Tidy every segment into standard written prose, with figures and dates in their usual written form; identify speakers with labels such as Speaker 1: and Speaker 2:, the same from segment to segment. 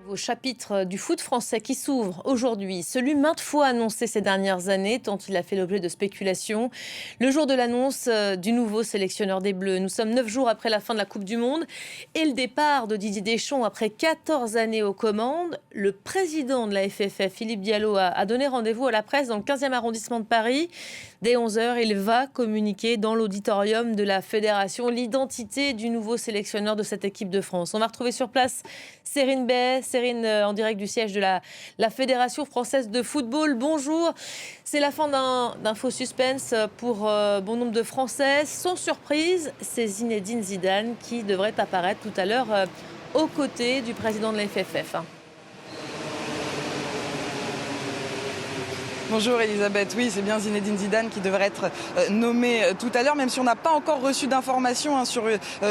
Speaker 1: Au chapitre du foot français qui s'ouvre aujourd'hui, celui maintes fois annoncé ces dernières années, tant il a fait l'objet de spéculations. Le jour de l'annonce du nouveau sélectionneur des Bleus. Nous sommes 9 jours après la fin de la Coupe du Monde et le départ de Didier Deschamps après 14 années aux commandes. Le président de la FFF, Philippe Diallo, a donné rendez-vous à la presse dans le 15e arrondissement de Paris. Dès 11 heures, il va communiquer dans l'auditorium de la Fédération l'identité du nouveau sélectionneur de cette équipe de France. On va retrouver sur place Serine Bay. Serine, en direct du siège de la Fédération française de football. Bonjour. C'est la fin d'un faux suspense pour bon nombre de Français. Sans surprise, c'est Zinedine Zidane qui devrait apparaître tout à l'heure aux côtés du président de la FFF.
Speaker 2: Bonjour Elisabeth, oui c'est bien Zinedine Zidane qui devrait être nommé tout à l'heure, même si on n'a pas encore reçu d'informations sur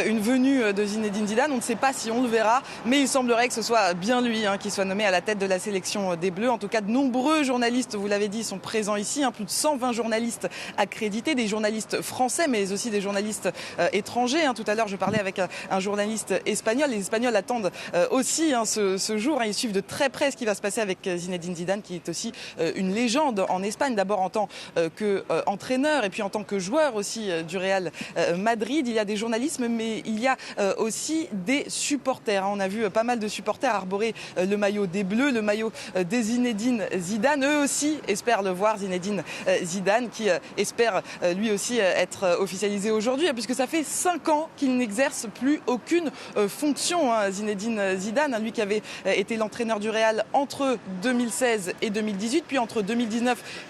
Speaker 2: une venue de Zinedine Zidane. On ne sait pas si on le verra, mais il semblerait que ce soit bien lui qui soit nommé à la tête de la sélection des Bleus. En tout cas, de nombreux journalistes, vous l'avez dit, sont présents ici, plus de 120 journalistes accrédités, des journalistes français, mais aussi des journalistes étrangers. Tout à l'heure, je parlais avec un journaliste espagnol. Les Espagnols attendent aussi ce jour. Ils suivent de très près ce qui va se passer avec Zinedine Zidane, qui est aussi une légende en Espagne, d'abord en tant qu'entraîneur et puis en tant que joueur aussi du Real Madrid. Il y a des journalistes, mais il y a aussi des supporters. On a vu pas mal de supporters arborer le maillot des Bleus, le maillot des Zinedine Zidane. Eux aussi espèrent le voir, Zinedine Zidane, qui espère lui aussi être officialisé aujourd'hui, puisque ça fait 5 ans qu'il n'exerce plus aucune fonction. Zinedine Zidane, lui qui avait été l'entraîneur du Real entre 2016 et 2018, puis entre 2019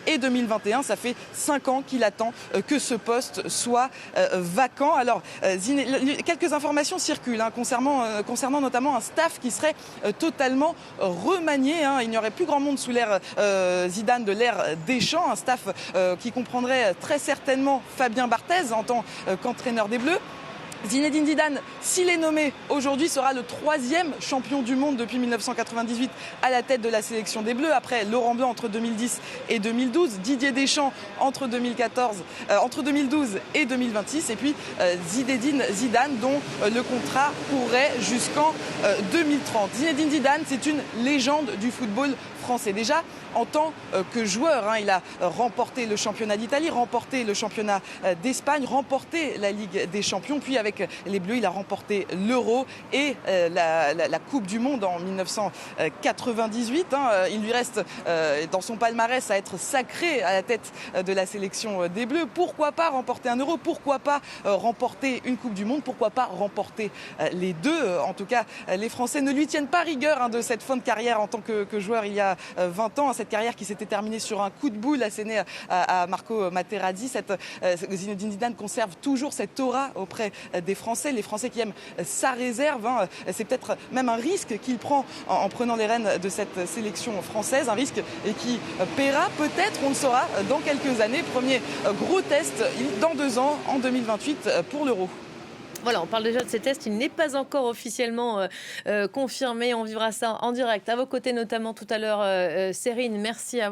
Speaker 2: et 2021. Ça fait 5 ans qu'il attend que ce poste soit vacant. Alors, quelques informations circulent concernant notamment un staff qui serait totalement remanié. Il n'y aurait plus grand monde sous l'ère Zidane de l'ère Deschamps. Un staff qui comprendrait très certainement Fabien Barthez en tant qu'entraîneur des Bleus. Zinedine Zidane, s'il est nommé aujourd'hui, sera le 3e champion du monde depuis 1998 à la tête de la sélection des Bleus, après Laurent Blanc entre 2010 et 2012, Didier Deschamps entre 2012 et 2026, et puis Zinedine Zidane, dont le contrat courrait jusqu'en 2030. Zinedine Zidane, c'est une légende du football français. Déjà, en tant que joueur, il a remporté le championnat d'Italie, remporté le championnat d'Espagne, remporté la Ligue des Champions, puis avec les Bleus, il a remporté l'Euro et la Coupe du Monde en 1998. Il lui reste dans son palmarès à être sacré à la tête de la sélection des Bleus. Pourquoi pas remporter un Euro? Pourquoi pas remporter une Coupe du Monde? Pourquoi pas remporter les deux? En tout cas, les Français ne lui tiennent pas rigueur de cette fin de carrière en tant que joueur il y a 20 ans. Cette carrière qui s'était terminée sur un coup de boule asséné à Marco Materazzi. Zinedine Zidane conserve toujours cette aura auprès des Français, les Français qui aiment sa réserve. C'est peut-être même un risque qu'il prend en prenant les rênes de cette sélection française, un risque qui paiera peut-être, on le saura dans quelques années. Premier gros test dans 2 ans, en 2028 pour l'Euro.
Speaker 1: Voilà, on parle déjà de ces tests. Il n'est pas encore officiellement confirmé. On vivra ça en direct. À vos côtés, notamment tout à l'heure, Serine. Merci à